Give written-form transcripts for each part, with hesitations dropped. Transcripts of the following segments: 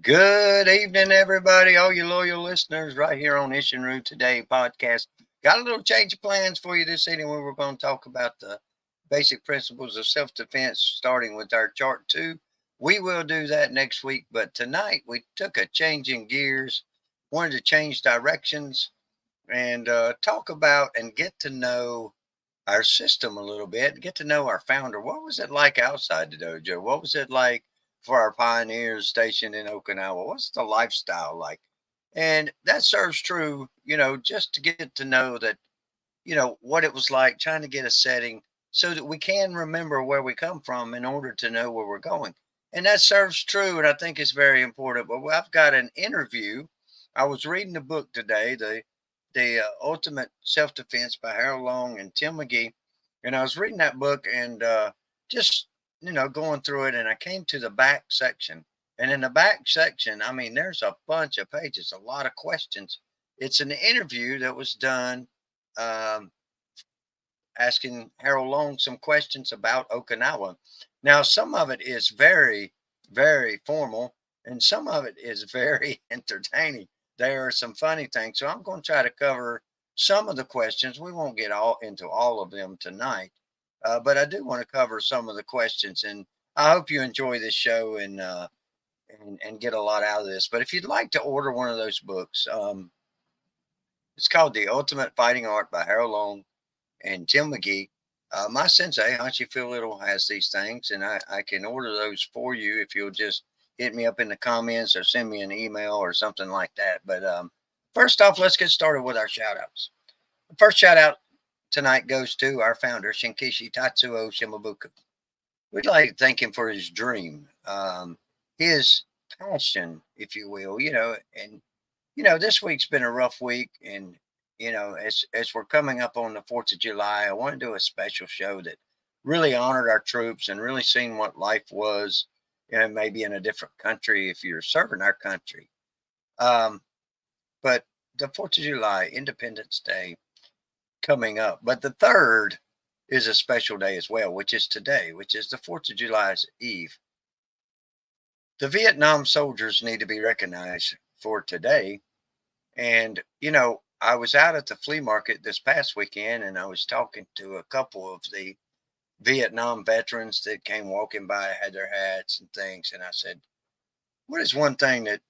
Good evening, everybody. All you loyal listeners, right here on Isshinryu Today podcast. Got a little change of plans for you this evening. Where we're going to talk about the basic principles of self-defense, starting with our chart two. We will do that next week, but tonight we took a change in gears, wanted to change directions, and talk about and get to know our system a little bit, get to know our founder. What was it like outside the dojo? What was it like for our pioneers stationed in Okinawa? What's the lifestyle like? And that serves true, just to get to know that, what it was like trying to get a setting so that we can remember where we come from in order to know where we're going. And that serves true. And I think it's very important. But I've got an interview. I was reading the book today, the Ultimate Self Defense by Harold Long and Tim McGee, and I was reading that book and just going through it, and I came to the back section, and in the back section, I mean, there's a bunch of pages, a lot of questions. It's an interview that was done, um, asking Harold Long some questions about Okinawa. Now, some of it is very, very formal, and some of it is very entertaining. There are some funny things. So I'm going to try to cover some of the questions. We won't get all into all of them tonight, but I do want to cover some of the questions. And I hope you enjoy this show and get a lot out of this. But if you'd like to order one of those books, it's called The Ultimate Fighting Art by Harold Long and Tim McGee. My sensei, Hachi Phil Little, has these things, and I can order those for you if you'll just hit me up in the comments or send me an email or something like that. But first off, let's get started with our shout outs. The first shout out tonight goes to our founder, Shinkishi Tatsuo Shimabuku. We'd like to thank him for his dream, his passion, if you will, and this week's been a rough week, and as we're coming up on the 4th of July, I want to do a special show that really honored our troops and really seen what life was, maybe in a different country if you're serving our country. Um, but the 4th of July, Independence Day, coming up. But the third is a special day as well, which is today, which is the 4th of July's Eve. The Vietnam soldiers need to be recognized for today. And, I was out at the flea market this past weekend and I was talking to a couple of the Vietnam veterans that came walking by, had their hats and things. And I said, what is one thing that,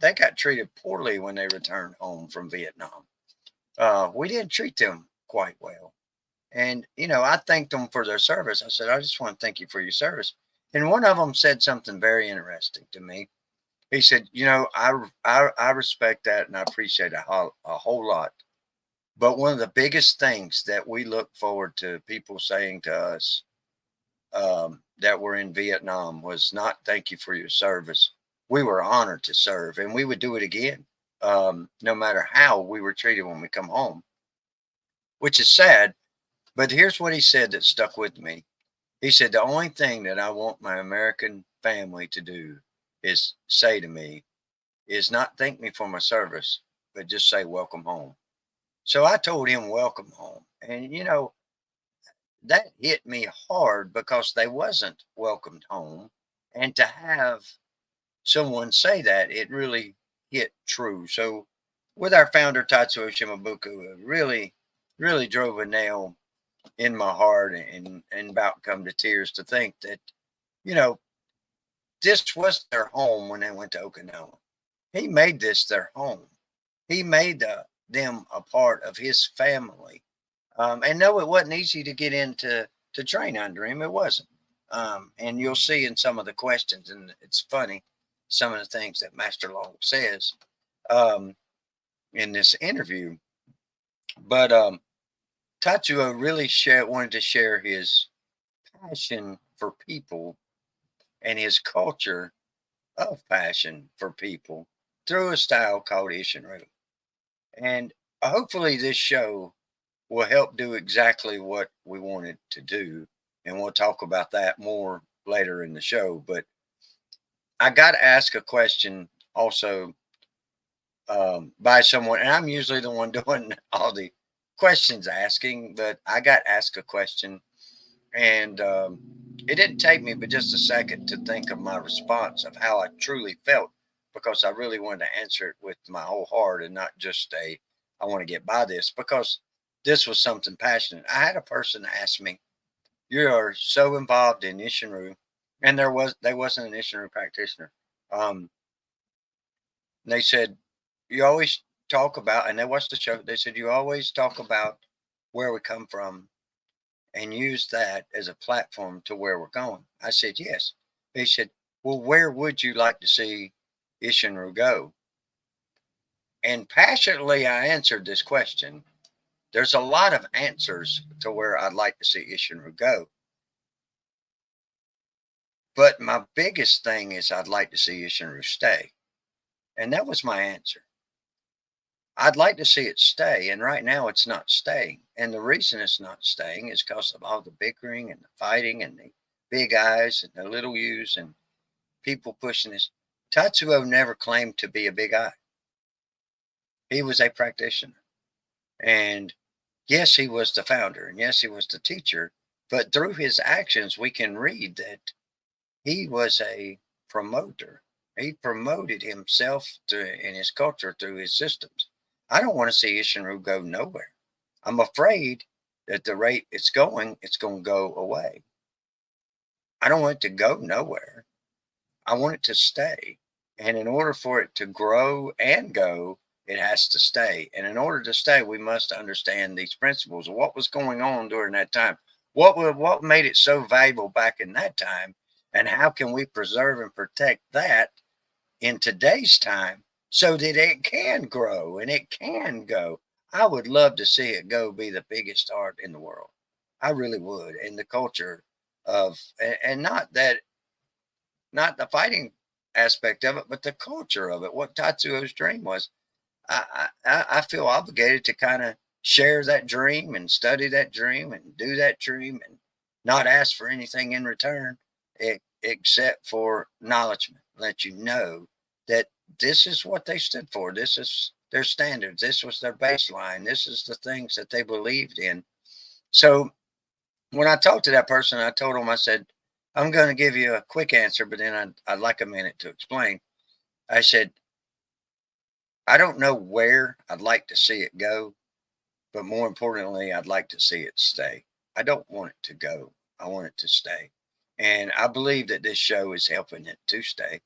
they got treated poorly when they returned home from Vietnam? We didn't treat them quite well. And, I thanked them for their service. I said, I just want to thank you for your service. And one of them said something very interesting to me. He said, I respect that and I appreciate it a whole lot. But one of the biggest things that we look forward to people saying to us, that were in Vietnam was not thank you for your service. We were honored to serve and we would do it again, no matter how we were treated when we come home, which is sad. But here's what he said that stuck with me. He said, the only thing that I want my American family to do is say to me, is not thank me for my service, but just say welcome home. So I told him welcome home. And that hit me hard because they wasn't welcomed home. And to have someone say that, it really hit true. So with our founder Tatsuo Shimabuku, it really, really drove a nail in my heart and about come to tears to think that, you know, this was their home when they went to Okinawa. He made this their home. He made them a part of his family. And no, it wasn't easy to get into to train under him. It wasn't. And you'll see in some of the questions, and it's funny, some of the things that Master Long says um, in this interview. But Tatsuo really wanted to share his passion for people and his culture of passion for people through a style called Isshinryu. And hopefully, this show will help do exactly what we wanted to do. And we'll talk about that more later in the show. But I got to ask a question also by someone, and I'm usually the one doing all the questions asking, but I got asked a question, and it didn't take me but just a second to think of my response of how I truly felt because I really wanted to answer it with my whole heart and not just I want to get by this, because this was something passionate. I had a person ask me, "You are so involved in Isshinryu," and they wasn't an Isshinryu practitioner. Um, they said, "You always talk about," and they watched the show. They said, "You always talk about where we come from and use that as a platform to where we're going." I said, "Yes." He said, "Well, where would you like to see Isshinryu go?" And passionately, I answered this question. There's a lot of answers to where I'd like to see Isshinryu go. But my biggest thing is I'd like to see Isshinryu stay. And that was my answer. I'd like to see it stay. And right now it's not staying. And the reason it's not staying is because of all the bickering and the fighting and the big eyes and the little U's and people pushing this. Tatsuo never claimed to be a big eye. He was a practitioner. And yes, he was the founder. And yes, he was the teacher. But through his actions, we can read that he was a promoter. He promoted himself in his culture through his systems. I don't want to see Isshinryu go nowhere. I'm afraid that the rate it's going to go away. I don't want it to go nowhere. I want it to stay. And in order for it to grow and go, it has to stay. And in order to stay, we must understand these principles of what was going on during that time. What made it so valuable back in that time, and how can we preserve and protect that in today's time so that it can grow and it can go. I would love to see it go be the biggest art in the world. I really would. And the culture of, and not that, not the fighting aspect of it, but the culture of it, what Tatsuo's dream was. I feel obligated to kind of share that dream and study that dream and do that dream and not ask for anything in return, except for acknowledgement. Let you know that this is what they stood for. This is their standards. This was their baseline. This is the things that they believed in. So when I talked to that person, I told them, I said, "I'm going to give you a quick answer, but then I'd like a minute to explain." I said, "I don't know where I'd like to see it go, but more importantly, I'd like to see it stay. I don't want it to go. I want it to stay." And I believe that this show is helping it to stay,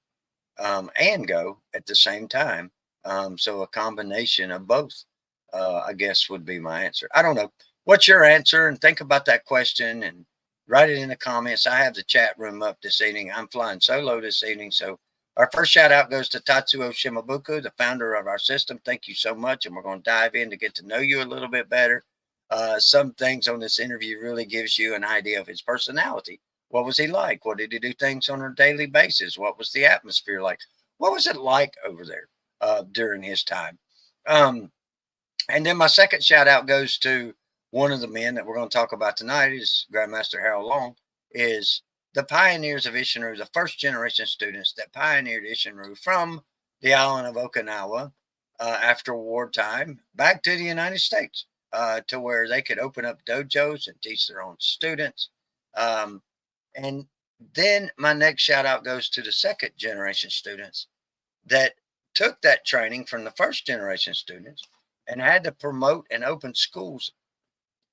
and go at the same time. So a combination of both, I guess, would be my answer. I don't know. What's your answer? And think about that question and write it in the comments. I have the chat room up this evening. I'm flying solo this evening. So our first shout out goes to Tatsuo Shimabuku, the founder of our system. Thank you so much. And we're going to dive in to get to know you a little bit better. Some things on this interview really gives you an idea of his personality. What was he like? What did he do things on a daily basis? What was the atmosphere like? What was it like over there during his time? Um, and then my second shout out goes to one of the men that we're going to talk about tonight is Grandmaster Harold Long, is the pioneers of Isshinryu, the first generation students that pioneered Isshinryu from the island of Okinawa after wartime back to the United States, to where they could open up dojos and teach their own students. And then my next shout out goes to the second generation students that took that training from the first generation students and had to promote and open schools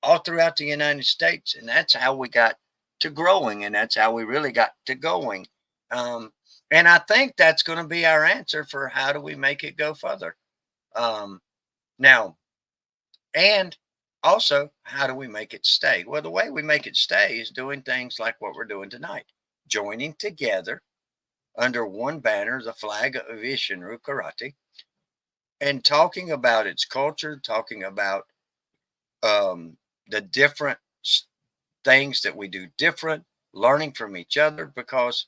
all throughout the United States. And that's how we got to growing, and that's how we really got to going. Um, and I think that's going to be our answer for how do we make it go further. Now, and also, how do we make it stay? Well, the way we make it stay is doing things like what we're doing tonight, joining together under one banner, the flag of Isshinryu Karate, and talking about its culture, talking about the different things that we do different, learning from each other. Because,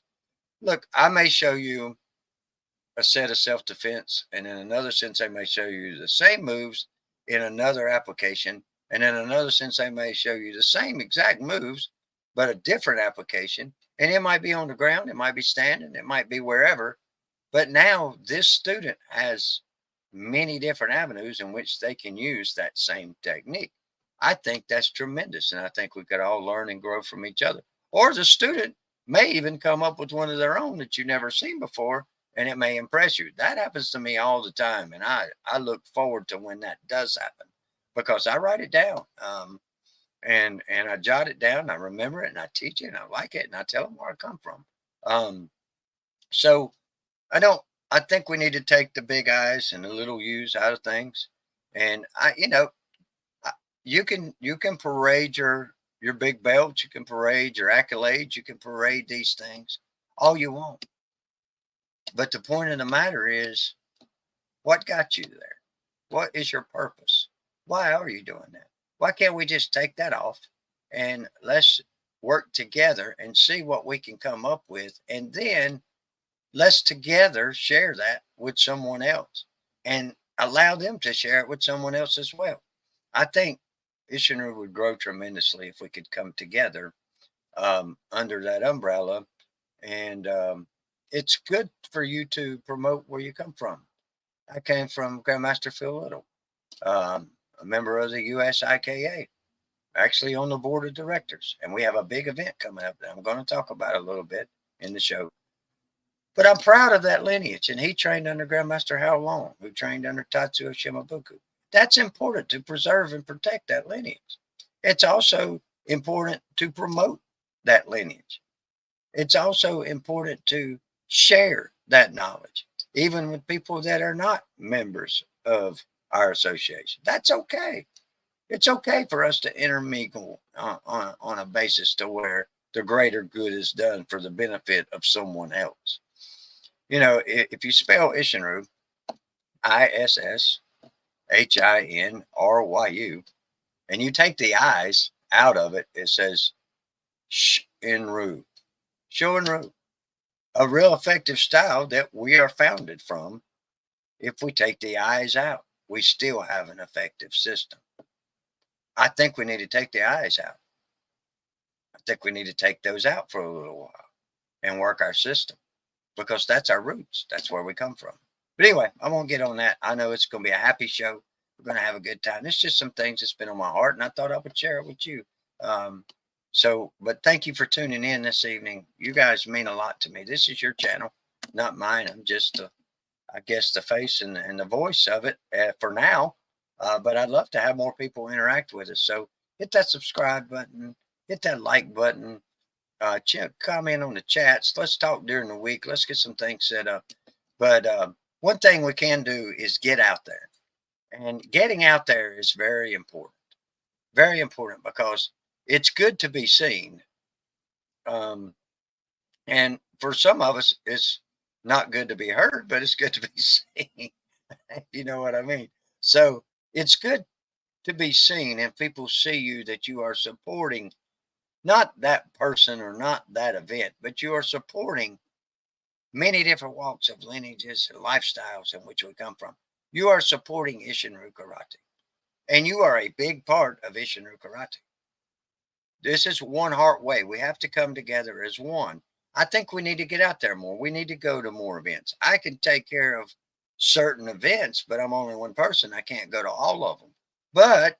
look, I may show you a set of self defense, and in another sense, I may show you the same moves in another application. And in another sense, I may show you the same exact moves, but a different application. And it might be on the ground, it might be standing, it might be wherever. But now this student has many different avenues in which they can use that same technique. I think that's tremendous. And I think we could all learn and grow from each other. Or the student may even come up with one of their own that you've never seen before and it may impress you. That happens to me all the time, and I look forward to when that does happen because I write it down. And I jot it down, I remember it, and I teach it, and I like it, and I tell them where I come from. Um, so I don't. I think we need to take the big I's and the little U's out of things. And I- you can parade your big belts, you can parade your accolades, you can parade these things all you want. But the point of the matter is, what got you there? What is your purpose? Why are you doing that? Why can't we just take that off and let's work together and see what we can come up with? And then let's together share that with someone else and allow them to share it with someone else as well. I think Isshinryu would grow tremendously if we could come together under that umbrella. And it's good for you to promote where you come from. I came from Grandmaster Phil Little, a member of the USIKA, actually on the board of directors. And we have a big event coming up that I'm going to talk about a little bit in the show. But I'm proud of that lineage. And he trained under Grandmaster How Long, who trained under Tatsuo Shimabuku. That's important to preserve and protect that lineage. It's also important to promote that lineage. It's also important to share that knowledge, even with people that are not members of our association. That's okay. It's okay for us to intermingle on a basis to where the greater good is done for the benefit of someone else. If you spell Isshinryu, Isshinryu, and you take the I's out of it, it says Shinru. Shoinru, a real effective style that we are founded from. If we take the I's out, we still have an effective system. I think we need to take the I's out. I think we need to take those out for a little while and work our system because that's our roots. That's where we come from. But anyway, I won't get on that. I know it's going to be a happy show. We're going to have a good time. It's just some things that's been on my heart, and I thought I would share it with you. But thank you for tuning in this evening. You guys mean a lot to me. This is your channel, not mine. I'm just, I guess, the face and the voice of it for now. But I'd love to have more people interact with us. So hit that subscribe button, hit that like button, comment on the chats. Let's talk during the week. Let's get some things set up. But one thing we can do is get out there. And getting out there is very important. Very important because it's good to be seen. Um, and for some of us, it's not good to be heard, but it's good to be seen. You know what I mean? So it's good to be seen and people see you that you are supporting not that person or not that event, but you are supporting many different walks of lineages and lifestyles in which we come from. You are supporting Isshinryu Karate, and you are a big part of Isshinryu Karate. This is one heart way. We have to come together as one. I think we need to get out there more. We need to go to more events. I can take care of certain events, but I'm only one person. I can't go to all of them. But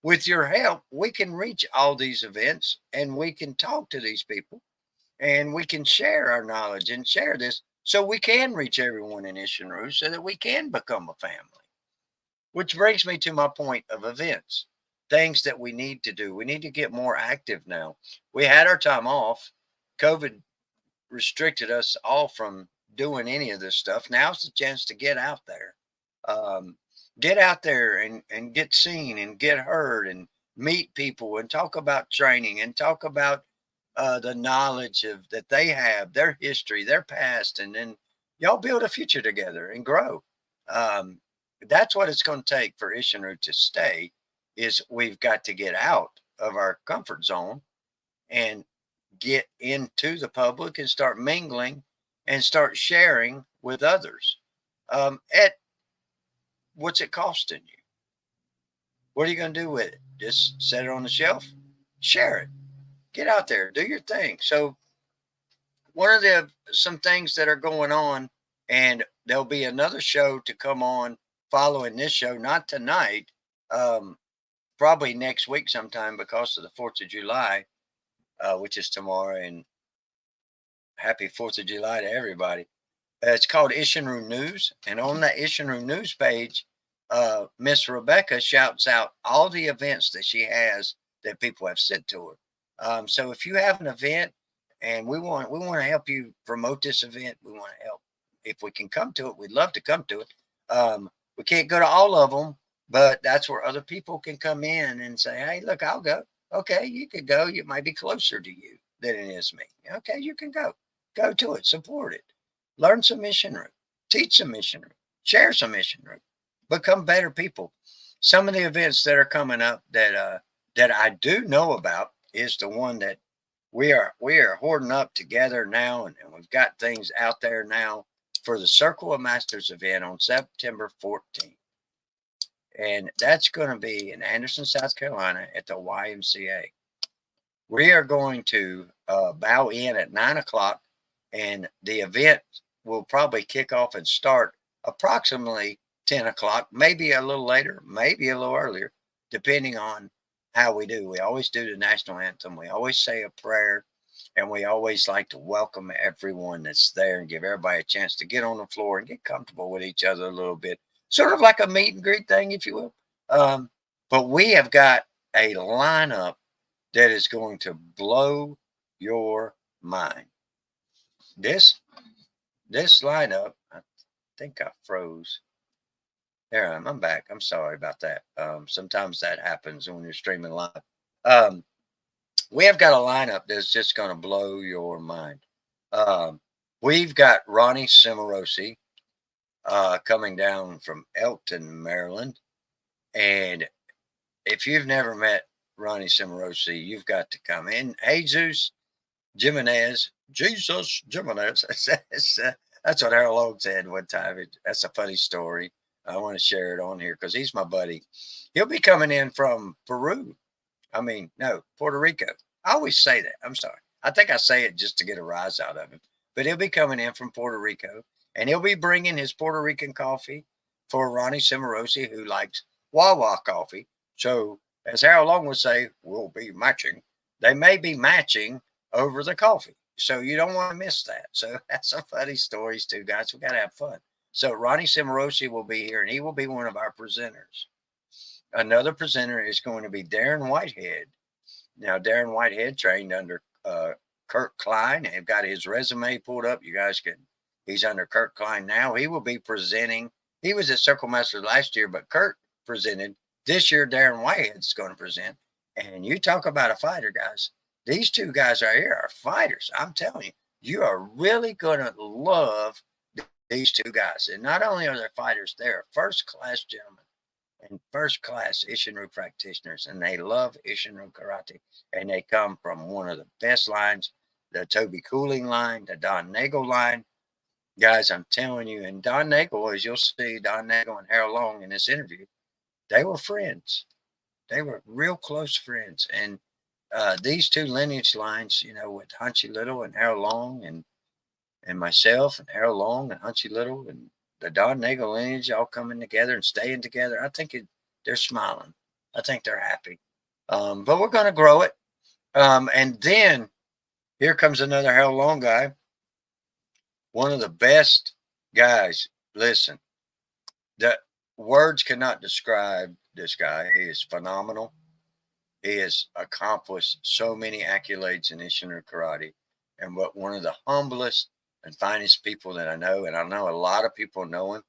with your help, we can reach all these events and we can talk to these people and we can share our knowledge and share this so we can reach everyone in Isshinryu so that we can become a family. Which brings me to my point of events, things that we need to do. We need to get more active now. We had our time off. COVID restricted us all from doing any of this stuff. Now's the chance to get out there. Get out there and get seen and get heard and meet people and talk about training and talk about the knowledge of that they have, their history, their past, and then y'all build a future together and grow. Um, that's what it's going to take for Isshinryu to stay. Is we've got to get out of our comfort zone and get into the public and start mingling and start sharing with others. At what's it costing you? What are you going to do with it? Just set it on the shelf? Share it. Get out there. Do your thing. So one of the some things that are going on, and there'll be another show to come on following this show, not tonight, probably next week sometime because of the 4th of July, which is tomorrow. And happy 4th of July to everybody. It's called Isshinryu News, and on that Isshinryu News page, Miss Rebecca shouts out all the events that she has that people have sent to her. So if you have an event and we want to help you promote this event, we want to help. If we can come to it, we'd love to come to it. We can't go to all of them, but that's where other people can come in and say, "Hey, look, I'll go." Okay, you could go. It might be closer to you than it is me. Okay, you can go. Go to it. Support it. Learn some Isshinryu. Teach some Isshinryu. Share some Isshinryu. Become better people. Some of the events that are coming up that I do know about is the one that we are hoarding up together now, and we've got things out there now for the Circle of Masters event on September 14th. And that's going to be in Anderson, South Carolina at the YMCA. We are going to bow in at 9 o'clock, and the event will probably kick off and start approximately 10 o'clock, maybe a little later, maybe a little earlier, depending on how we do. We always do the national anthem. We always say a prayer, and we always like to welcome everyone that's there and give everybody a chance to get on the floor and get comfortable with each other a little bit, sort of like a meet and greet thing, if you will. But we have got a lineup that is going to blow your mind. This lineup, I think I froze. There I am. I'm back. I'm sorry about that. Sometimes that happens when you're streaming live. Um, we have got a lineup that's just going to blow your mind. We've got Ronnie Cimarosi coming down from Elkton, Maryland. And if you've never met Ronnie Cimarosi, you've got to come in. Jesus Jimenez, Jesus Jimenez. That's what Harold Long said one time. That's a funny story. I want to share it on here because he's my buddy. He'll be coming in from Peru. I mean, no, Puerto Rico. I always say that. I'm sorry. I think I say it just to get a rise out of him. But he'll be coming in from Puerto Rico, and he'll be bringing his Puerto Rican coffee for Ronnie Cimarosi, who likes Wawa coffee. So, as Harold Long would say, we'll be matching. They may be matching over the coffee. So you don't want to miss that. So that's some funny stories too, guys. We got to have fun. So Ronnie Cimarosi will be here, and he will be one of our presenters. Another presenter is going to be Darren Whitehead. Now, Darren Whitehead trained under Kurt Klein. I've got his resume pulled up. You guys can. He's under Kurt Klein now. He will be presenting. He was at Circle Master last year, but Kurt presented. This year, Darren Whitehead's going to present. And you talk about a fighter, guys. These two guys right here are fighters. I'm telling you, you are really going to love these two guys. And not only are they fighters, they're first class gentlemen and first class Isshinryu practitioners. And they love Isshinryu karate. And they come from one of the best lines, the Toby Cooling line, the Don Nagel line. Guys, I'm telling you, and Don Nagel, as you'll see, Don Nagel and Harold Long in this interview, they were friends. They were real close friends. And these two lineage lines, you know, with Hunchy Little and Harold Long and myself and Harold Long and Hunchy Little and the Don Nagel lineage all coming together and staying together. I think they're smiling. I think they're happy. But we're going to grow it. And then here comes another Harold Long guy. One of the best guys. Listen, the words cannot describe this guy. He is phenomenal. He has accomplished so many accolades in Isshinryu karate, and what one of the humblest and finest people that I know, and I know a lot of people know him,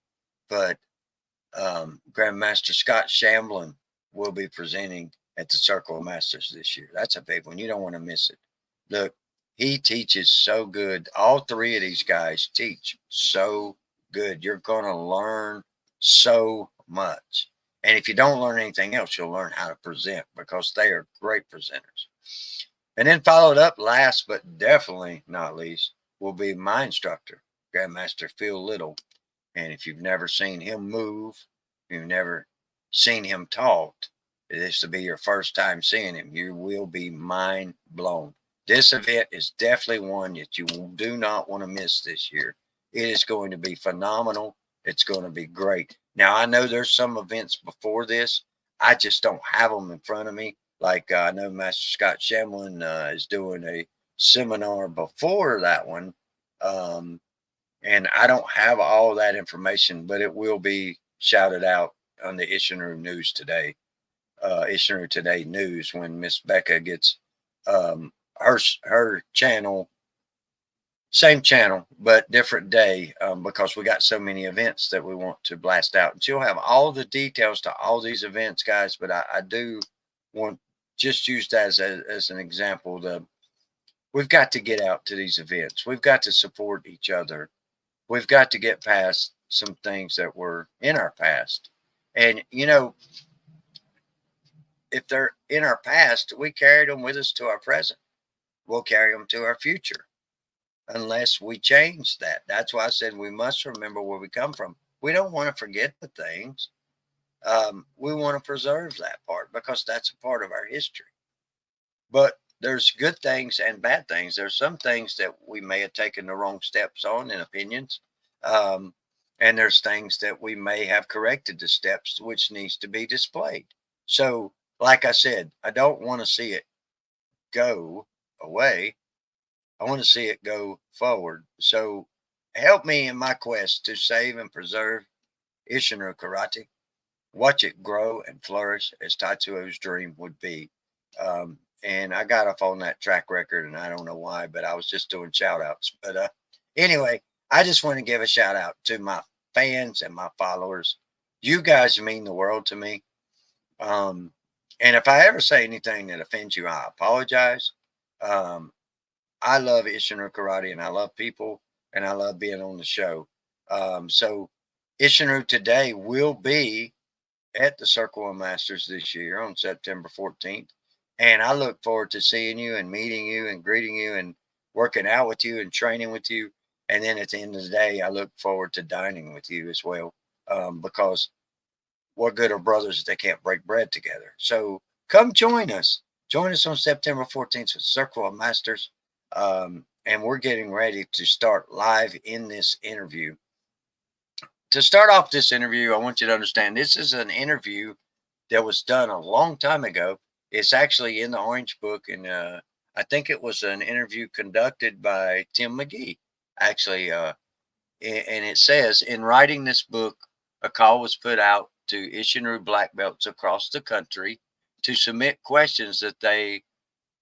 but Grandmaster Scott Shamblin will be presenting at the Circle of Masters this year. That's a big one. You don't want to miss it. Look, he teaches so good. All three of these guys teach so good. You're going to learn so much. And if you don't learn anything else, you'll learn how to present because they are great presenters. And then followed up last, but definitely not least, will be my instructor, Grandmaster Phil Little. And if you've never seen him move, you've never seen him taught, this will be your first time seeing him, you will be mind blown. This event is definitely one that you do not want to miss this year. It is going to be phenomenal. It's going to be great. Now, I know there's some events before this. I just don't have them in front of me. Like I know Master Scott Shamlin is doing a seminar before that one. And I don't have all that information, but it will be shouted out on the Isshinryu News today, Isshinryu Today News, when Miss Becca gets um, her channel, same channel but different day, because we got so many events that we want to blast out, and she'll have all the details to all these events, guys. But I do want just use that as an example. We've got to get out to these events. We've got to support each other. We've got to get past some things that were in our past. And, if they're in our past, we carried them with us to our present. We'll carry them to our future unless we change that. That's why I said we must remember where we come from. We don't want to forget the things. We want to preserve that part because that's a part of our history. But there's good things and bad things. There's some things that we may have taken the wrong steps on in opinions. Um, and there's things that we may have corrected the steps, which needs to be displayed. So, like I said, I don't want to see it go away. I want to see it go forward. So, help me in my quest to save and preserve Isshinryu karate. Watch it grow and flourish as Tatsuo's dream would be. And I got off on that track record, and I don't know why, but I was just doing shout outs. But anyway, I just want to give a shout out to my fans and my followers. You guys mean the world to me. And if I ever say anything that offends you, I apologize. Um, I love Isshinryu karate, and I love people, and I love being on the show. So Isshinryu Today will be at the Circle of Masters this year on September 14th. And I look forward to seeing you and meeting you and greeting you and working out with you and training with you. And then at the end of the day, I look forward to dining with you as well, because what good are brothers if they can't break bread together? So come join us. Join us on September 14th with Circle of Masters. And we're getting ready to start live in this interview. To start off this interview, I want you to understand this is an interview that was done a long time ago. It's actually in the Orange Book, and I think it was an interview conducted by Tim McGee, actually. And it says, in writing this book, a call was put out to Isshinryu black belts across the country to submit questions that they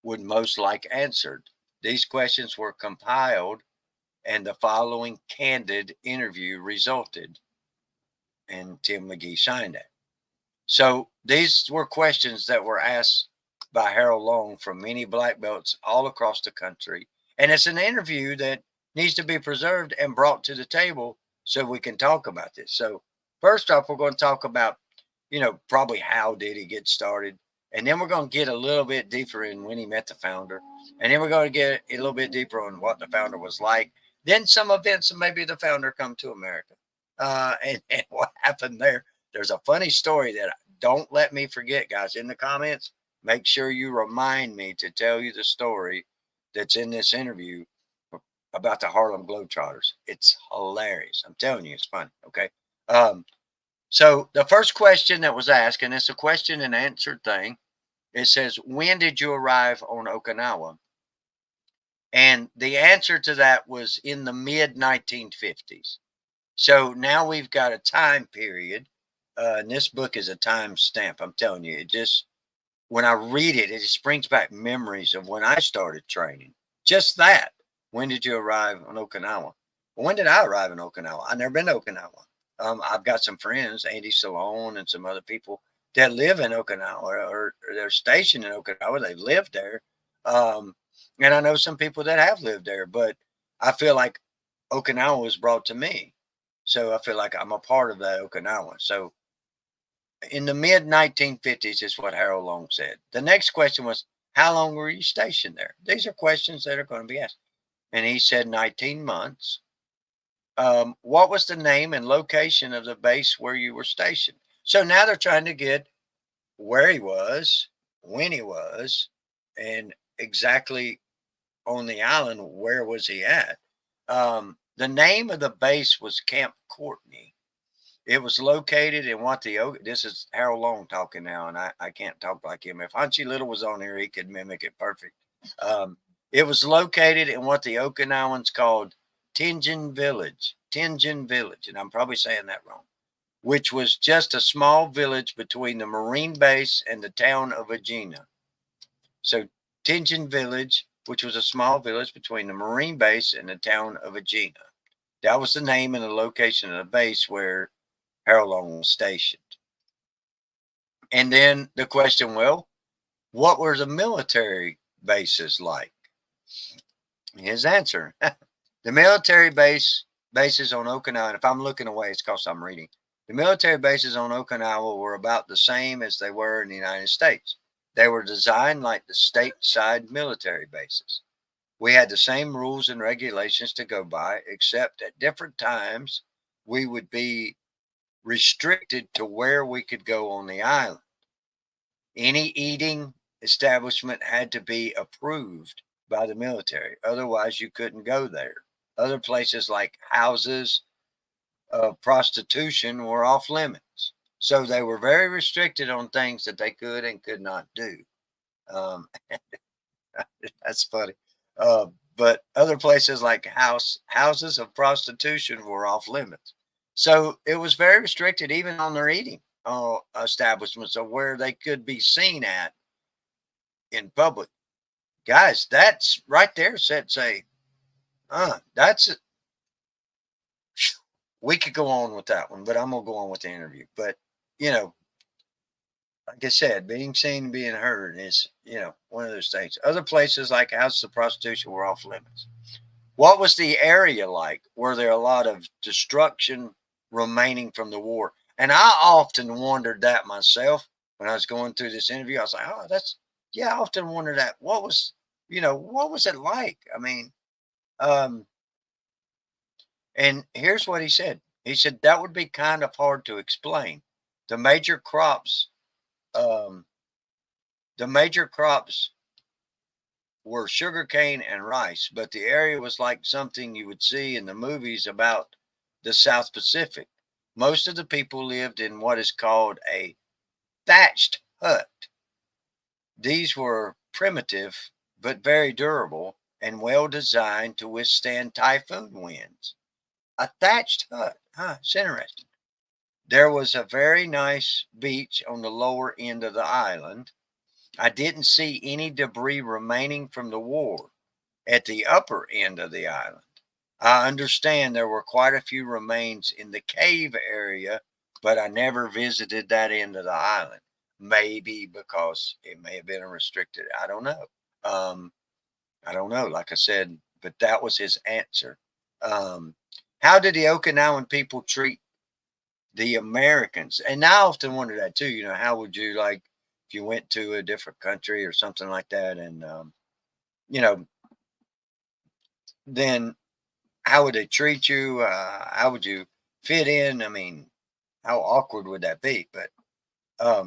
would most like answered. These questions were compiled, and the following candid interview resulted. And Tim McGee signed it. So these were questions that were asked by Harold Long from many black belts all across the country. And it's an interview that needs to be preserved and brought to the table so we can talk about this. So first off, we're going to talk about, probably how did he get started. And then we're going to get a little bit deeper in when he met the founder. And then we're going to get a little bit deeper on what the founder was like. Then some events and maybe the founder come to America. And what happened there. There's a funny story that don't let me forget, guys. In the comments, make sure you remind me to tell you the story that's in this interview about the Harlem Globetrotters. It's hilarious. I'm telling you, it's funny. Okay. So the first question that was asked, and it's a question and answer thing, it says, when did you arrive on Okinawa? And the answer to that was in the mid 1950s. So now we've got a time period. And this book is a time stamp. I'm telling you, when I read it, it just brings back memories of when I started training. Just that. When did you arrive on Okinawa? Well, when did I arrive in Okinawa? I've never been to Okinawa. I've got some friends, Andy Salone and some other people that live in Okinawa, or they're stationed in Okinawa. They've lived there. And I know some people that have lived there, but I feel like Okinawa was brought to me. So I feel like I'm a part of that Okinawa. So in the mid 1950s is what Harold Long said. The next question was, how long were you stationed there? These are questions that are going to be asked. And he said 19 months. What was the name and location of the base where you were stationed? So now they're trying to get where he was, when he was, and exactly on the island, where was he at? The name of the base was Camp Courtney. It was located in this is Harold Long talking now, and I can't talk like him. If Hunchy Little was on here, he could mimic it perfect. It was located in what the Okinawans called Tenjin Village, and I'm probably saying that wrong, which was just a small village between the Marine base and the town of Agena. So Tenjin Village, which was a small village between the Marine base and the town of Agena. That was the name and the location of the base where Harold Long was stationed. And then the question, well, what were the military bases like? His answer, the military bases on Okinawa, if I'm looking away, it's because I'm reading. The military bases on Okinawa were about the same as they were in the United States. They were designed like the stateside military bases. We had the same rules and regulations to go by, except at different times we would be restricted to where we could go on the island. Any eating establishment had to be approved by the military. Otherwise, you couldn't go there. Other places like houses of prostitution were off limits. So they were very restricted on things that they could and could not do. Um, that's funny. But other places like houses of prostitution were off limits. So it was very restricted, even on their eating establishments of where they could be seen at in public. Guys, that's right there. Say, that's we could go on with that one, but I'm gonna go on with the interview. But you know, like I said, being seen and being heard is one of those things. Other places like houses of prostitution were off limits. What was the area like? Were there a lot of destruction remaining from the war? And I often wondered that myself when I was going through this interview. I was like, oh, I often wondered that. What was it like? I mean, um, and here's what he said. He said that would be kind of hard to explain. The major crops, um, the major crops were sugarcane and rice, but the area was like something you would see in the movies about the South Pacific. Most of the people lived in what is called a thatched hut. These were primitive but very durable and well designed to withstand typhoon winds. A thatched hut. Huh, it's interesting. There was a very nice beach on the lower end of the island. I didn't see any debris remaining from the war at the upper end of the island. I understand there were quite a few remains in the cave area, but I never visited that end of the island. Maybe because it may have been a restricted. I don't know. Um, I don't know. Like I said, but that was his answer. Um, how did the Okinawan people treat the Americans? And I often wonder that too. How would you like if you went to a different country or something like that, and you know, then how would they treat you? How would you fit in? I mean, how awkward would that be? But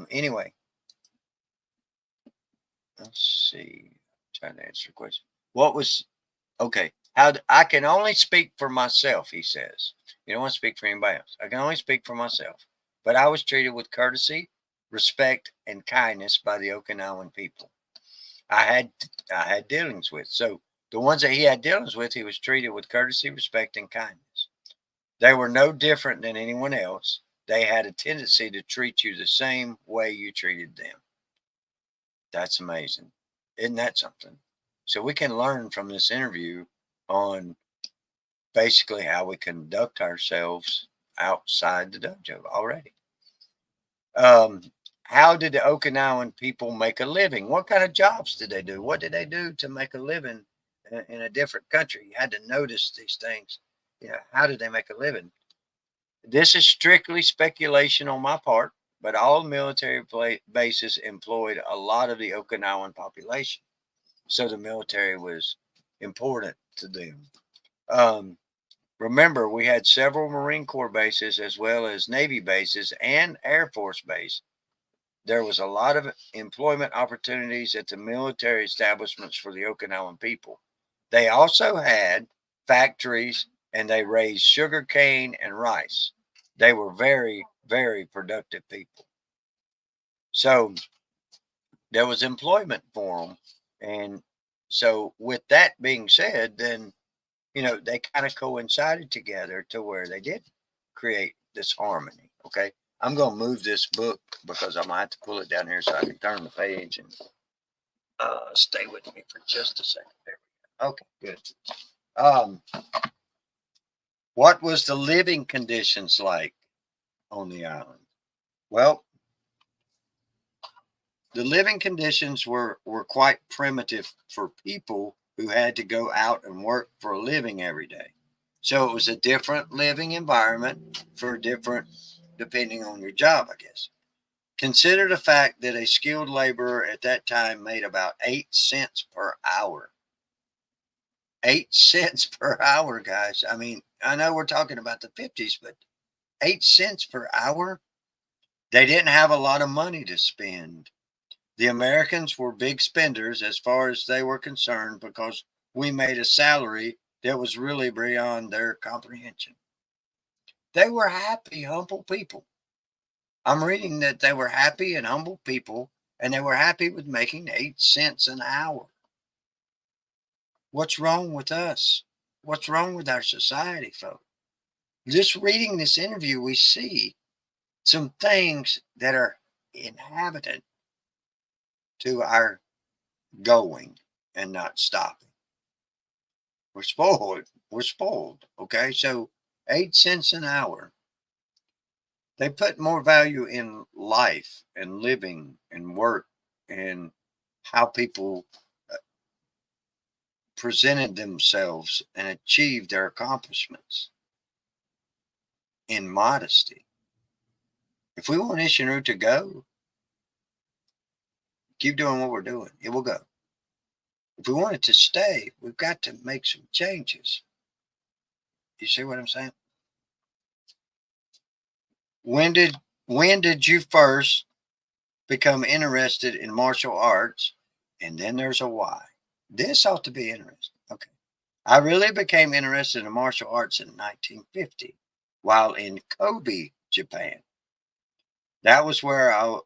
anyway, let's see. I'm trying to answer the question. What was okay? I can only speak for myself, he says. You don't want to speak for anybody else. I can only speak for myself. But I was treated with courtesy, respect, and kindness by the Okinawan people. I had I had dealings with. So the ones that he had dealings with, he was treated with courtesy, respect, and kindness. They were no different than anyone else. They had a tendency to treat you the same way you treated them. That's amazing. Isn't that something? So we can learn from this interview on basically how we conduct ourselves outside the dojo already. Um, how did the Okinawan people make a living? What kind of jobs did they do? What did they do to make a living in a different country? You had to notice these things. How did they make a living? This is strictly speculation on my part, but all military bases employed a lot of the Okinawan population. So the military was important to them. Um, Remember, we had several Marine Corps bases as well as Navy bases and Air Force base. There was a lot of employment opportunities at the military establishments for the Okinawan people. They also had factories and they raised sugar cane and rice. They were very, very productive people. So there was employment for them. And so, with that being said, then they kind of coincided together to where they did create this harmony. Okay. I'm going to move this book because I'm going to have to pull it down here so I can turn the page and stay with me for just a second. There we go. Okay, good. Um, what was the living conditions like on the island? Well, the living conditions were quite primitive for people who had to go out and work for a living every day. So it was a different living environment for different, depending on your job, I guess. Consider the fact that a skilled laborer at that time made about 8 cents per hour. 8 cents per hour, guys. I mean, I know we're talking about the 50s, but 8 cents per hour? They didn't have a lot of money to spend. The Americans were big spenders as far as they were concerned because we made a salary that was really beyond their comprehension. They were happy, humble people. I'm reading that they were happy and humble people, and they were happy with making 8 cents an hour. What's wrong with us? What's wrong with our society, folks? Just reading this interview, we see some things that are inhabitant to our going and not stopping. We're spoiled. We're spoiled. Okay. So 8 cents an hour. They put more value in life and living and work and how people presented themselves and achieved their accomplishments in modesty. If we want Isshinryu to go, keep doing what we're doing. It will go. If we want it to stay, we've got to make some changes. You see what I'm saying? When did when did you first become interested in martial arts? And then there's a why. This ought to be interesting. Okay. I really became interested in martial arts in 1950 while in Kobe, Japan. That was where I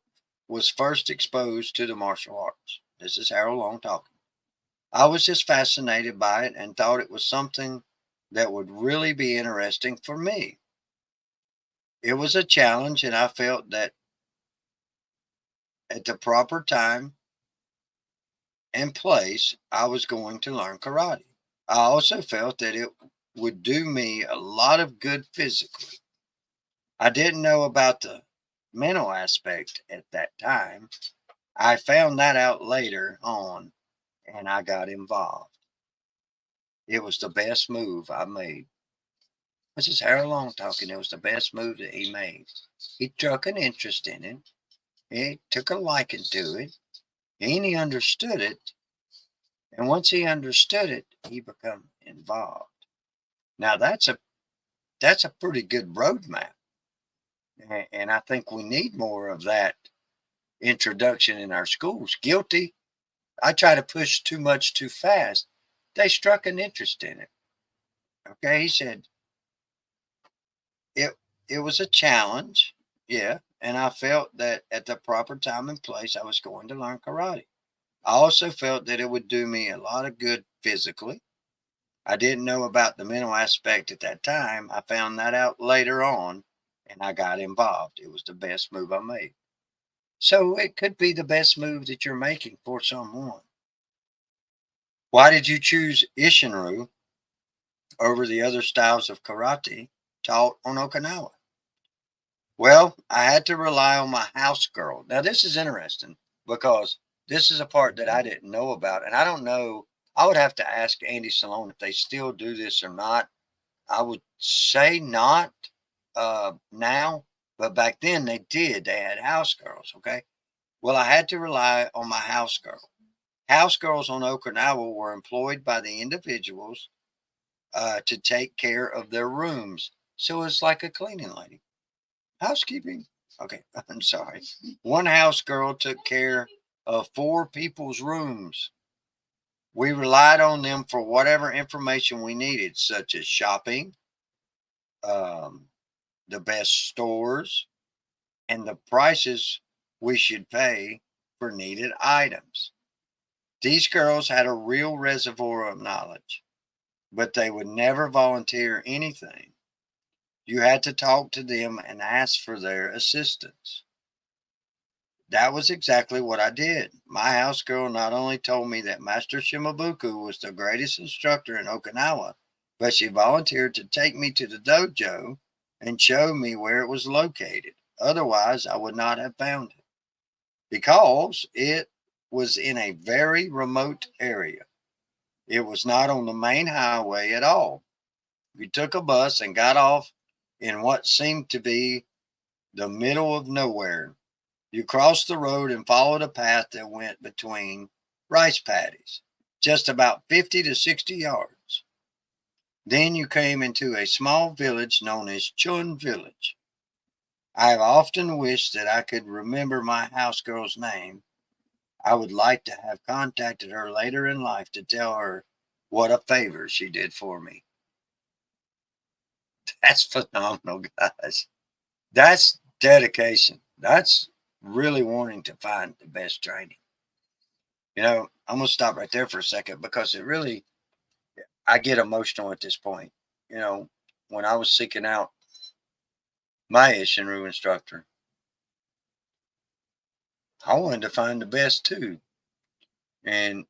was first exposed to the martial arts. This is Harold Long talking. I was just fascinated by it and thought it was something that would really be interesting for me. It was a challenge, and I felt that at the proper time and place, I was going to learn karate. I also felt that it would do me a lot of good physically. I didn't know about the mental aspect at that time. I found that out later on and I got involved. It was the best move I made. This is Harold Long talking. It was the best move that he made. He took an interest in it. He took a liking to it. And he understood it. And once he understood it, he became involved. Now that's a pretty good roadmap. And I think we need more of that introduction in our schools. Guilty. I try to push too much too fast. They struck an interest in it. Okay. He said it it was a challenge. Yeah. And I felt that at the proper time and place I was going to learn karate. I also felt that it would do me a lot of good physically. I didn't know about the mental aspect at that time. I found that out later on and I got involved. It was the best move I made. So it could be the best move that you're making for someone. Why did you choose Isshinryu over the other styles of karate taught on Okinawa? Well, I had to rely on my house girl. Now, this is interesting because this is a part that I didn't know about. And I don't know, I would have to ask Andy Salone if they still do this or not. I would say not now, but back then they did. They had house girls. Okay. Well, I had to rely on my house girl. House girls on Okinawa were employed by the individuals to take care of their rooms. So it's like a cleaning lady. Housekeeping. Okay, I'm sorry. One house girl took care of four people's rooms. We relied on them for whatever information we needed, such as shopping, um, the best stores, and the prices we should pay for needed items. These girls had a real reservoir of knowledge. but they would never volunteer anything. You had to talk to them and ask for their assistance. That was exactly what I did. My house girl not only told me that Master Shimabuku was the greatest instructor in Okinawa, but she volunteered to take me to the dojo and show me where it was located. Otherwise, I would not have found it because it was in a very remote area. It was not on the main highway at all. We took a bus and got off in what seemed to be the middle of nowhere. You crossed the road and followed a path that went between rice paddies, just about 50 to 60 yards. Then you came into a small village known as Chun Village. I have often wished that I could remember my house girl's name. I would like to have contacted her later in life to tell her what a favor she did for me. That's phenomenal, guys. That's dedication. That's really wanting to find the best training. I'm going to stop right there for a second because I get emotional at this point. You know, when I was seeking out my Isshinryu instructor, I wanted to find the best too. And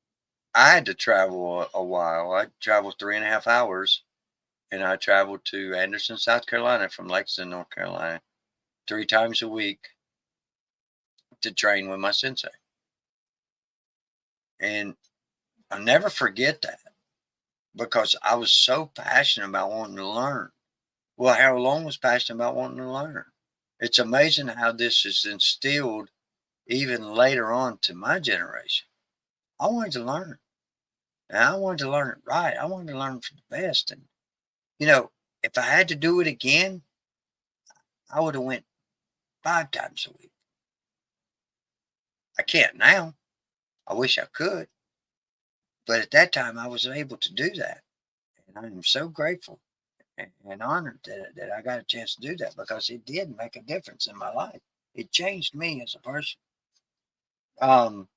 I had to travel a while. I traveled 3.5 hours and I traveled to Anderson, South Carolina from Lexington, North Carolina, 3 times a week to train with my sensei. And I'll never forget that because I was so passionate about wanting to learn. Well, Harold Long was passionate about wanting to learn. It's amazing how this is instilled even later on to my generation. I wanted to learn. And I wanted to learn it right. I wanted to learn from the best. And if I had to do it again, I would have went 5 times a week. I can't now. I wish I could. But at that time I was able to do that. And I am so grateful and honored that I got a chance to do that because it did make a difference in my life. It changed me as a person. Um,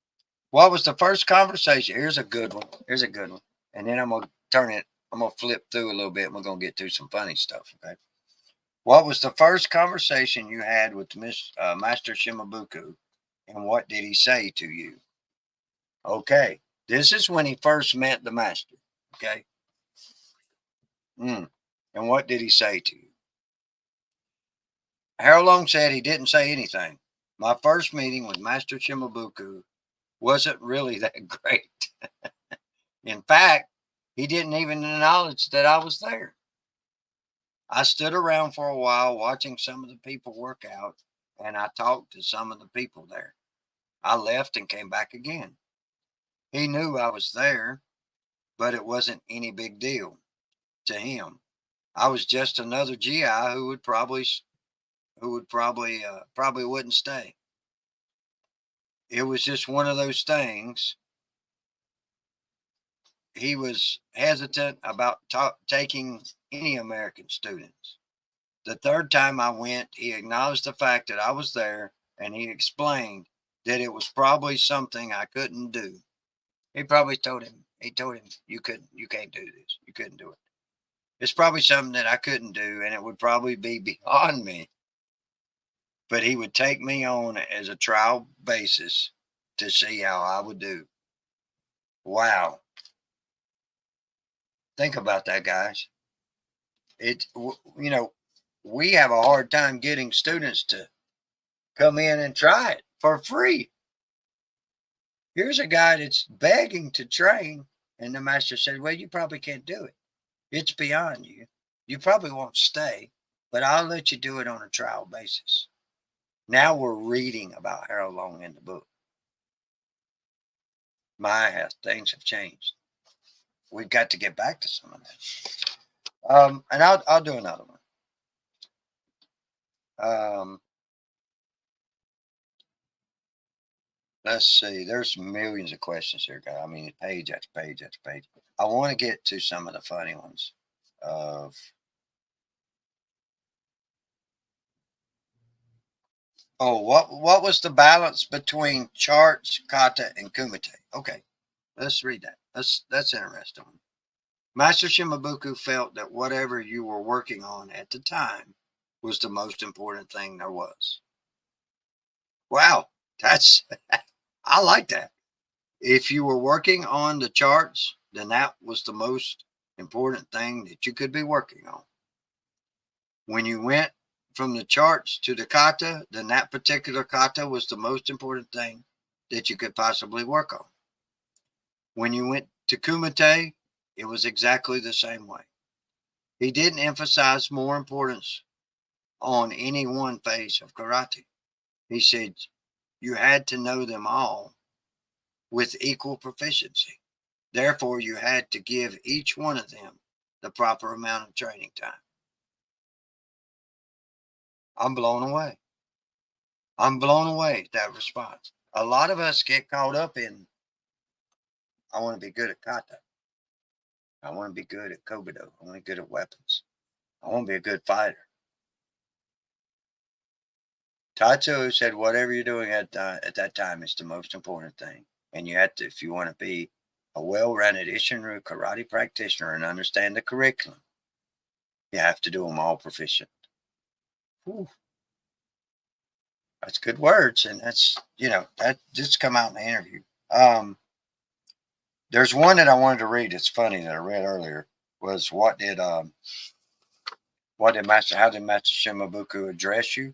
what was the first conversation? Here's a good one. Here's a good one. And then I'm gonna flip through a little bit and we're gonna get through some funny stuff. Okay. What was the first conversation you had with Master Shimabuku and what did he say to you? Okay. This is when he first met the master. Okay. And what did he say to you? Harold Long said he didn't say anything. My first meeting with Master Shimabuku wasn't really that great. In fact, he didn't even acknowledge that I was there. I stood around for a while watching some of the people work out, and I talked to some of the people there. I left and came back again. He knew I was there, but it wasn't any big deal to him. I was just another GI who probably wouldn't stay. It was just one of those things. He was hesitant about taking any American students. The third time I went, he acknowledged the fact that I was there and he explained that it was probably something I couldn't do. He told him, you can't do this. You couldn't do it. It's probably something that I couldn't do and it would probably be beyond me. But he would take me on as a trial basis to see how I would do. Wow. Think about that, guys. We have a hard time getting students to come in and try it for free. Here's a guy that's begging to train, and the master said, well, you probably can't do it. It's beyond you. You probably won't stay, but I'll let you do it on a trial basis. Now we're reading about Harold Long in the book. Things have changed. We've got to get back to some of that. And I'll do another one. Let's see. There's millions of questions here, guys. I mean, page after page after page. I want to get to some of the funny ones. What was the balance between charts, kata, and kumite? Okay, let's read that. That's interesting. Master Shimabuku felt that whatever you were working on at the time was the most important thing there was. Wow, that's I like that. If you were working on the charts, then that was the most important thing that you could be working on. When you went from the charts to the kata, then that particular kata was the most important thing that you could possibly work on. When you went to kumite, it was exactly the same way. He didn't emphasize more importance on any one phase of karate. He said you had to know them all with equal proficiency. Therefore, you had to give each one of them the proper amount of training time. I'm blown away. I'm blown away at that response. A lot of us get caught up in, I want to be good at kata. I want to be good at kobudo. I want to be good at weapons. I want to be a good fighter. Tatsu said, whatever you're doing at that time is the most important thing. And you have to, if you want to be a well-rounded Isshinryu karate practitioner and understand the curriculum, you have to do them all proficient. Whew. That's good words. And that's, that just come out in the interview. There's one that I wanted to read. It's funny that I read earlier was how did Master Shimabuku address you?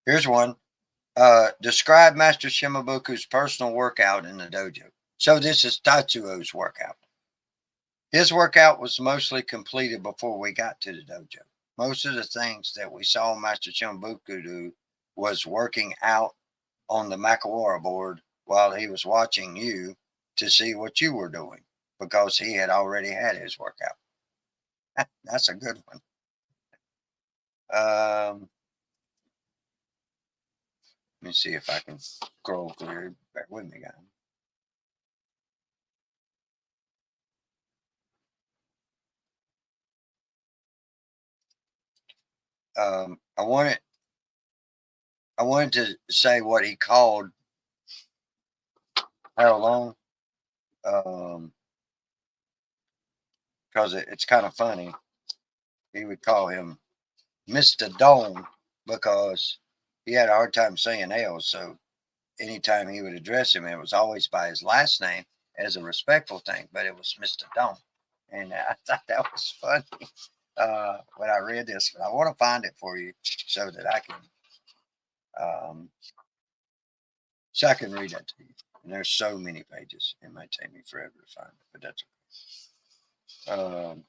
Here's one. Describe Master Shimabuku's personal workout in the dojo. So this is Tatsuo's workout. His workout was mostly completed before we got to the dojo. Most of the things that we saw Master Shimabuku do was working out on the Makawara board while he was watching you to see what you were doing because he had already had his workout. That's a good one. Let me see if I can scroll through. Bear with me, guys. I wanted to say what he called how long, because it's kind of funny. He would call him Mr. Dome because he had a hard time saying L. So anytime he would address him, it was always by his last name as a respectful thing, but it was Mr. Dome. And I thought that was funny when I read this. But I want to find it for you so that um, I can read that to you. And there's so many pages. It might take me forever to find it, but that's okay.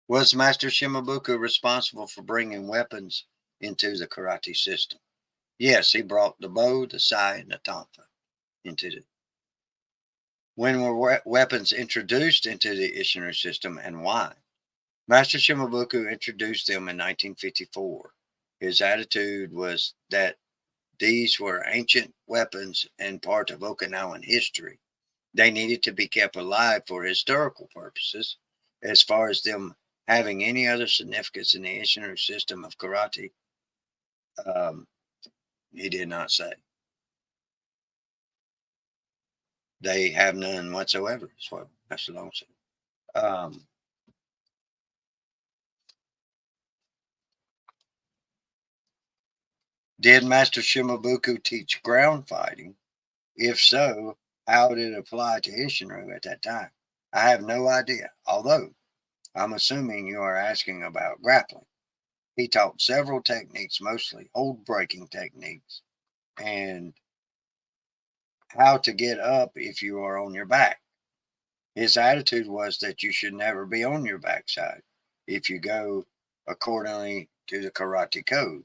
Was Master Shimabuku responsible for bringing weapons into the karate system? Yes, he brought the bow, the sai, and the tonfa into the. When were weapons introduced into the Isshinryu system and why? Master Shimabuku introduced them in 1954. His attitude was that these were ancient weapons and part of Okinawan history. They needed to be kept alive for historical purposes. As far as them having any other significance in the Isshinryu system of karate, um, he did not say. They have none whatsoever, is what Master Long said. Did Master Shimabuku teach ground fighting? If so, how did it apply to Isshinryu at that time? I have no idea, although I'm assuming you are asking about grappling. He taught several techniques, mostly hold breaking techniques, and how to get up if you are on your back. His attitude was that you should never be on your backside if you go accordingly to the karate code.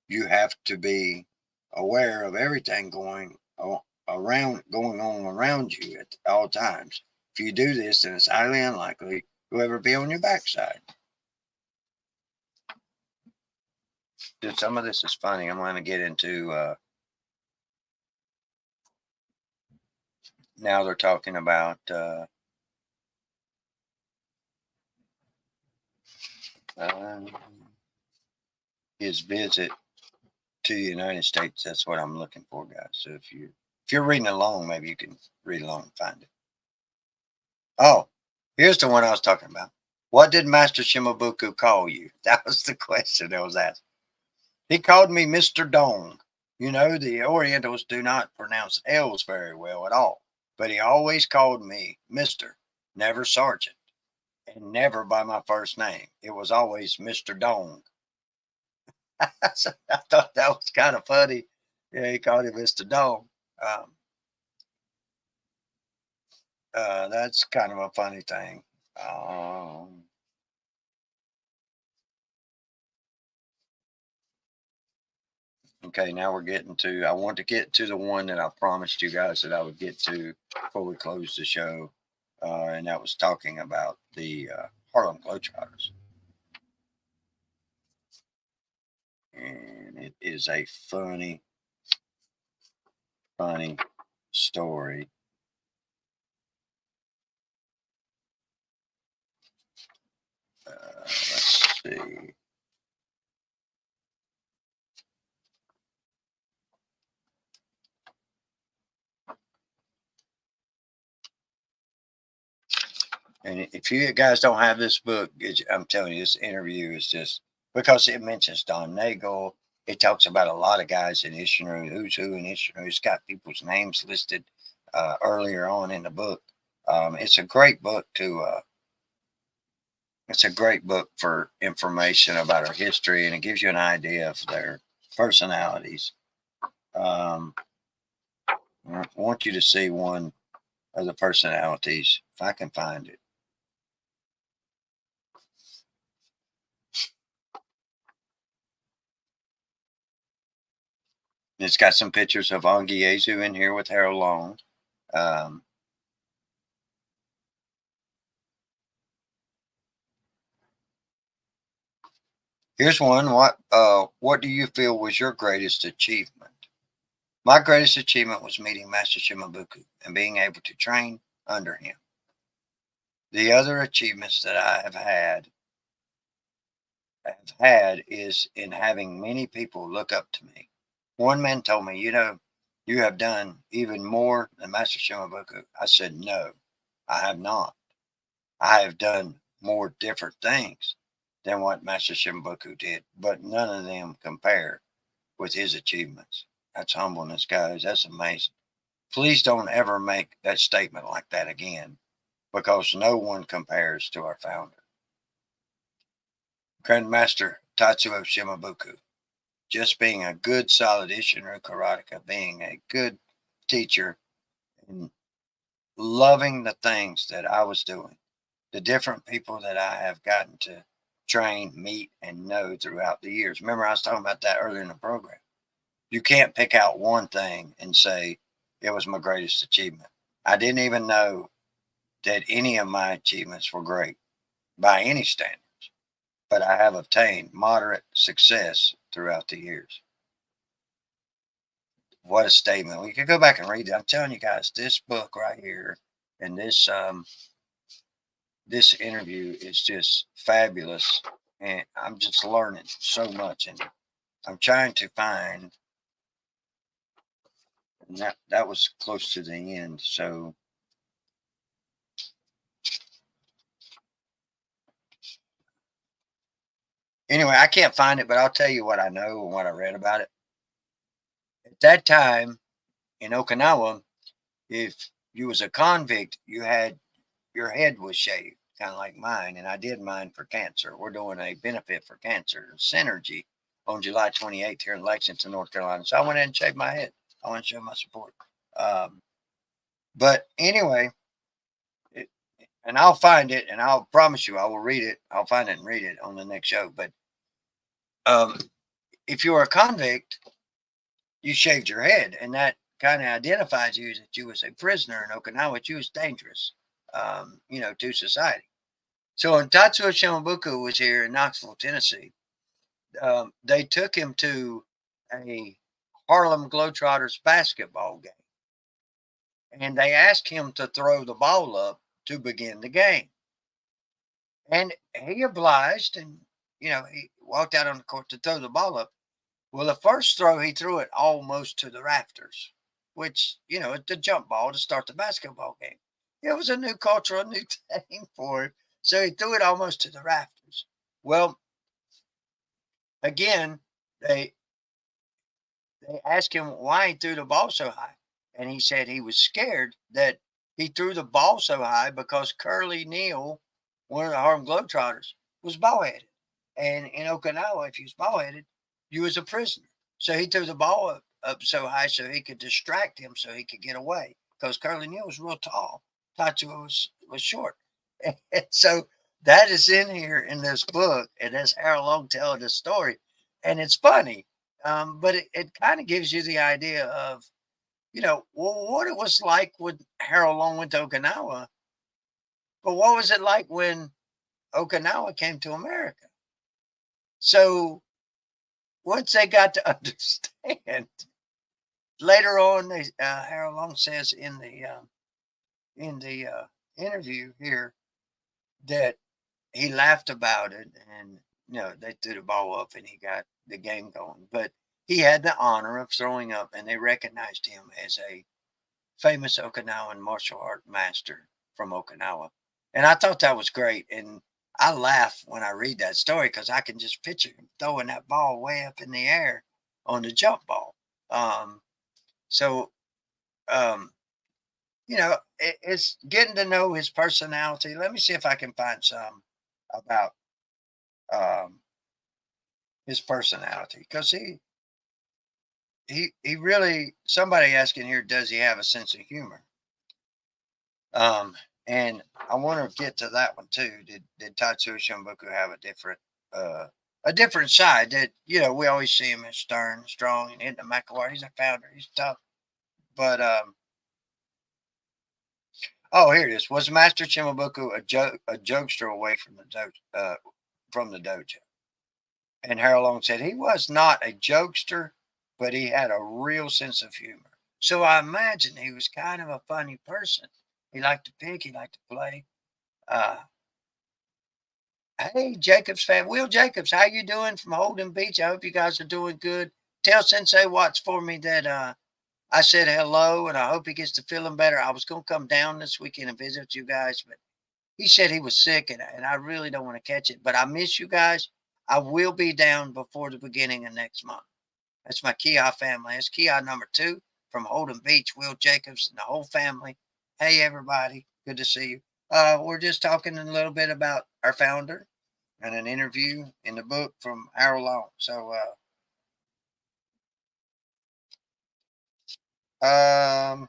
You have to be aware of everything going on around you at all times. If you do this, then it's highly unlikely you'll ever be on your backside. Dude, some of this is funny. I'm going to get into now they're talking about Um, his visit to the United States. That's what I'm looking for, guys. So if you're reading along, maybe you can read along and find it. Oh, here's the one I was talking about. What did Master Shimabuku call you? That was the question that was asked. He called me Mr. Dong. You know, the Orientals do not pronounce L's very well at all, but he always called me Mr., never Sergeant, and never by my first name. It was always Mr. Dong. So I thought that was kind of funny. Yeah, he called him Mr. Dong. Um, that's kind of a funny thing. Um, okay, now we're getting to. I want to get to the one that I promised you guys that I would get to before we close the show, and that was talking about the Harlem Globetrotters, and it is a funny, funny story. Let's see. And if you guys don't have this book, I'm telling you, this interview is just because it mentions Don Nagel. It talks about a lot of guys in Isshinryu, who's who in Isshinryu. It's got people's names listed earlier on in the book. It's a great book to. It's a great book for information about our history, and it gives you an idea of their personalities. I want you to see one of the personalities, if I can find it. It's got some pictures of Angiezu in here with Harold Long. Um, here's one. What do you feel was your greatest achievement? My greatest achievement was meeting Master Shimabuku and being able to train under him. The other achievements that I have had is in having many people look up to me. One man told me, you have done even more than Master Shimabuku. I said, no, I have not. I have done more different things than what Master Shimboku did, but none of them compare with his achievements. That's humbleness, guys. That's amazing. Please don't ever make that statement like that again because no one compares to our founder. Grandmaster Tatsuo Shimabuku, just being a good, solid Isshinryu karateka, being a good teacher, and loving the things that I was doing, the different people that I have gotten to train, meet, and know throughout the years. Remember, I was talking about that earlier in the program. You can't pick out one thing and say it was my greatest achievement. I didn't even know that any of my achievements were great by any standards, but I have obtained moderate success throughout the years. What a statement. We could go back and read it. I'm telling you guys, this book right here and this interview is just fabulous, and I'm just learning so much, and I'm trying to find, and that was close to the end. So anyway, I can't find it, but I'll tell you what I know and what I read about it. At that time in Okinawa, if you was a convict, you had your head was shaved, kind of like mine, and I did mine for cancer. We're doing a benefit for cancer synergy on July 28th here in Lexington, North Carolina. So I went in and shaved my head. I want to show my support. Um, but anyway, it, and I'll find it, and I'll promise you, I will read it. I'll find it and read it on the next show. But um, if you're a convict, you shaved your head, and that kind of identifies you that you was a prisoner in Okinawa. You was dangerous, to society. So when Tatsuo Shimabuku was here in Knoxville, Tennessee, they took him to a Harlem Globetrotters basketball game, and they asked him to throw the ball up to begin the game. And he obliged, and he walked out on the court to throw the ball up. Well, the first throw, he threw it almost to the rafters, which, it's the jump ball to start the basketball game. It was a new culture, a new thing for him. So he threw it almost to the rafters. Well, again, they they asked him why he threw the ball so high. And he said he was scared that he threw the ball so high because Curly Neal, one of the Harlem Globetrotters, was ball headed. And in Okinawa, if you was ball headed, you was a prisoner. So he threw the ball up so high so he could distract him so he could get away. Because Curly Neal was real tall. Tatsuo was short. And so that is in here in this book. And that's Harold Long telling the story. And it's funny, but it kind of gives you the idea of, well, what it was like when Harold Long went to Okinawa, but what was it like when Okinawa came to America? So once they got to understand, later on, Harold Long says in the interview here that he laughed about it, and they threw the ball up and he got the game going, but he had the honor of throwing up, and they recognized him as a famous Okinawan martial art master from Okinawa. And I thought that was great. And I laugh when I read that story because I can just picture him throwing that ball way up in the air on the jump ball. Um, so, um, it's getting to know his personality. Let me see if I can find some about um, his personality because he really, somebody asking here, does he have a sense of humor? Um, and I want to get to that one too. Did Tatsuo Shimboku have uh a different side that we always see him as stern, strong, and hitting the McElroy. He's a founder. He's tough. But oh, here it is. Was Master Shimboku a jokester away from the dojo? And Harold Long said he was not a jokester, but he had a real sense of humor. So I imagine he was kind of a funny person. He liked to pick. He liked to play. Uh, Hey, Jacobs fan, Will Jacobs, how you doing from Holden Beach? I hope you guys are doing good. Tell Sensei Watts for me that I said hello, and I hope he gets to feeling better. I was gonna come down this weekend and visit you guys, but he said he was sick, and I really don't want to catch it. But I miss you guys. I will be down before the beginning of next month. That's my Kia family. That's Kia number 2 from Holden Beach. Will Jacobs and the whole family. Hey, everybody, good to see you. We're just talking a little bit about our founder and an interview in the book from Harold Long. So, let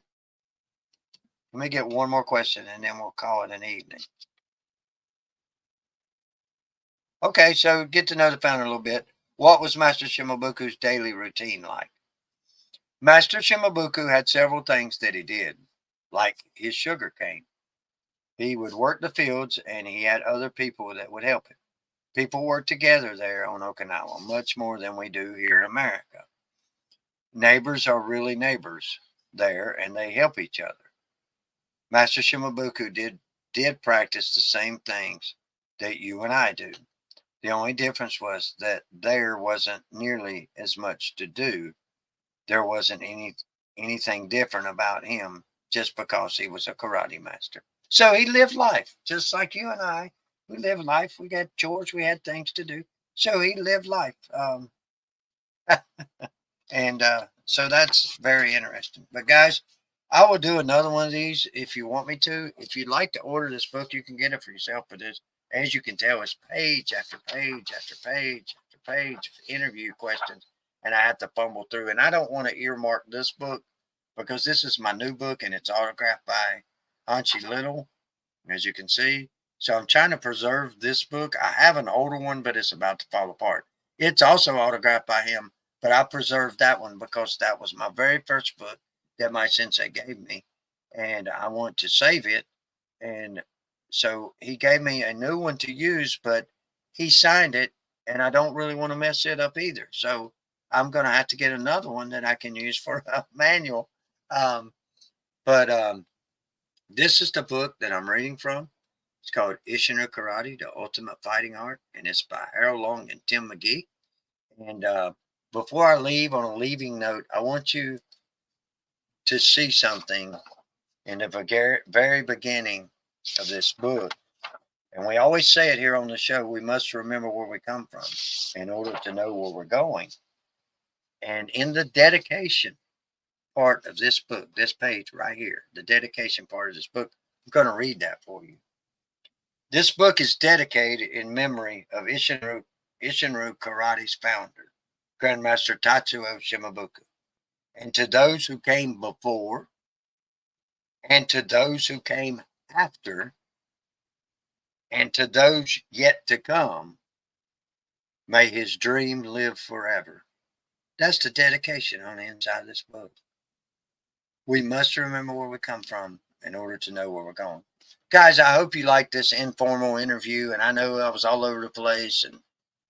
me get one more question and then we'll call it an evening. Okay, so get to know the founder a little bit. What was Master Shimabuku's daily routine like? Master Shimabuku had several things that he did, like his sugar cane. He would work the fields and he had other people that would help him. People work together there on Okinawa, much more than we do here in America. Neighbors are really neighbors there and they help each other. Master Shimabuku did practice the same things that you and I do. The only difference was that there wasn't nearly as much to do. There wasn't anything different about him just because he was a karate master. So he lived life just like you and I. We lived life. We got chores. We had things to do. So he lived life. And so that's very interesting. But guys, I will do another one of these if you want me to. If you'd like to order this book, you can get it for yourself. But as you can tell, it's page after page after page after page of interview questions. And I have to fumble through. And I don't want to earmark this book because this is my new book and it's autographed by Hanshi Little, as you can see. So I'm trying to preserve this book. I have an older one, but it's about to fall apart. It's also autographed by him, but I preserved that one because that was my very first book that my sensei gave me. And I want to save it. And so he gave me a new one to use, but he signed it and I don't really want to mess it up either. So I'm going to have to get another one that I can use for a manual. Um, but this is the book that I'm reading from. It's called Isshinryu Karate, The Ultimate Fighting Art, and it's by Harold Long and Tim McGee. And before I leave, on a leaving note, I want you to see something in the very beginning of this book. And we always say it here on the show, we must remember where we come from in order to know where we're going. And in the dedication part of this book, this page right here, the dedication part of this book, I'm going to read that for you. This book is dedicated in memory of Isshinryu Karate's founder, Grandmaster Tatsuo Shimabuku, and to those who came before and to those who came after and to those yet to come, may his dream live forever. That's the dedication on the inside of this book. We must remember where we come from in order to know where we're going. Guys, I hope you liked this informal interview, and I know I was all over the place and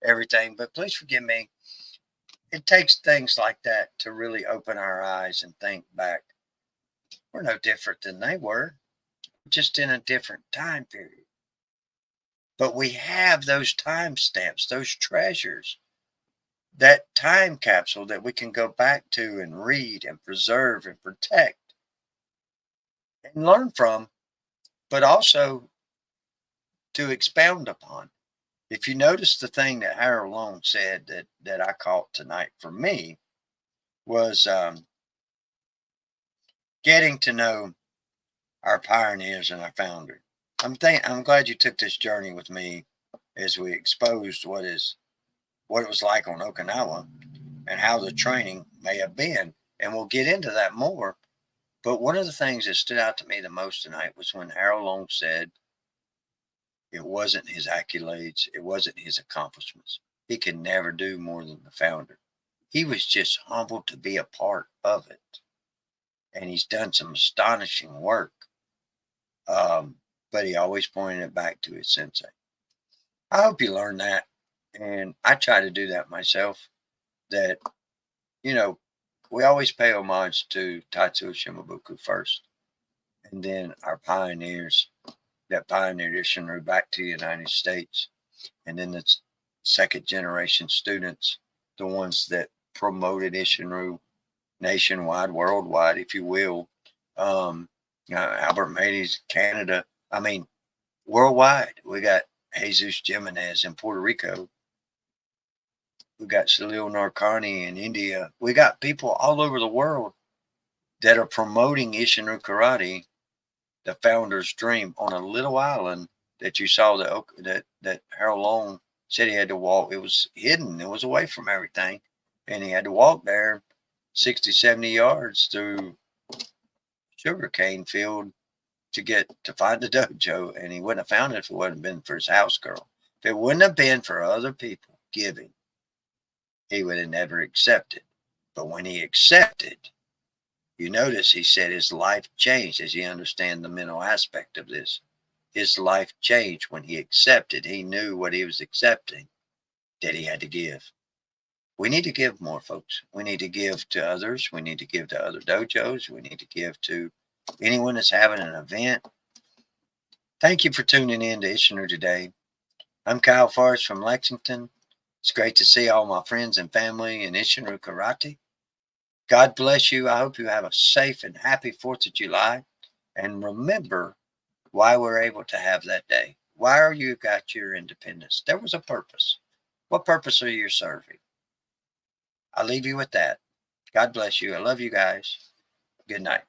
everything, but please forgive me. It takes things like that to really open our eyes and think back. We're no different than they were, just in a different time period. But we have those time stamps, those treasures, that time capsule that we can go back to and read and preserve and protect and learn from, but also to expound upon. If you notice, the thing that Harold Long said that I caught tonight for me was getting to know our pioneers and our founder. I'm glad you took this journey with me as we exposed what it was like on Okinawa and how the training may have been. And we'll get into that more. But one of the things that stood out to me the most tonight was when Harold Long said it wasn't his accolades, it wasn't his accomplishments. He could never do more than the founder. He was just humbled to be a part of it. And he's done some astonishing work. But he always pointed it back to his sensei. I hope you learned that. And I try to do that myself. That, we always pay homage to Tatsuo Shimabuku first. And then our pioneers that pioneered Isshinryu back to the United States. And then the second generation students, the ones that promoted Isshinryu nationwide, worldwide, if you will. Albert Mady's Canada. I mean, worldwide. We got Jesus Jimenez in Puerto Rico. We got Salil Narkani in India. We got people all over the world that are promoting Isshinryu Karate, the founder's dream, on a little island that you saw that Harold Long said he had to walk. It was hidden. It was away from everything. And he had to walk there 60, 70 yards through sugarcane field to find the dojo, and he wouldn't have found it if it wouldn't been for his house girl. If it wouldn't have been for other people giving, he would have never accepted. But when he accepted, you notice he said his life changed as he understand the mental aspect of this. His life changed when he accepted. He knew what he was accepting, that he had to give. We need to give more, folks. We need to give to others. We need to give to other dojos. We need to give to anyone that's having an event. Thank you for tuning in to Isshinryu today. I'm Kyle Forrest from Lexington. It's great to see all my friends and family in Isshinryu Karate. God bless you. I hope you have a safe and happy 4th of July. And remember why we're able to have that day. Why are you got your independence? There was a purpose. What purpose are you serving? I'll leave you with that. God bless you. I love you guys. Good night.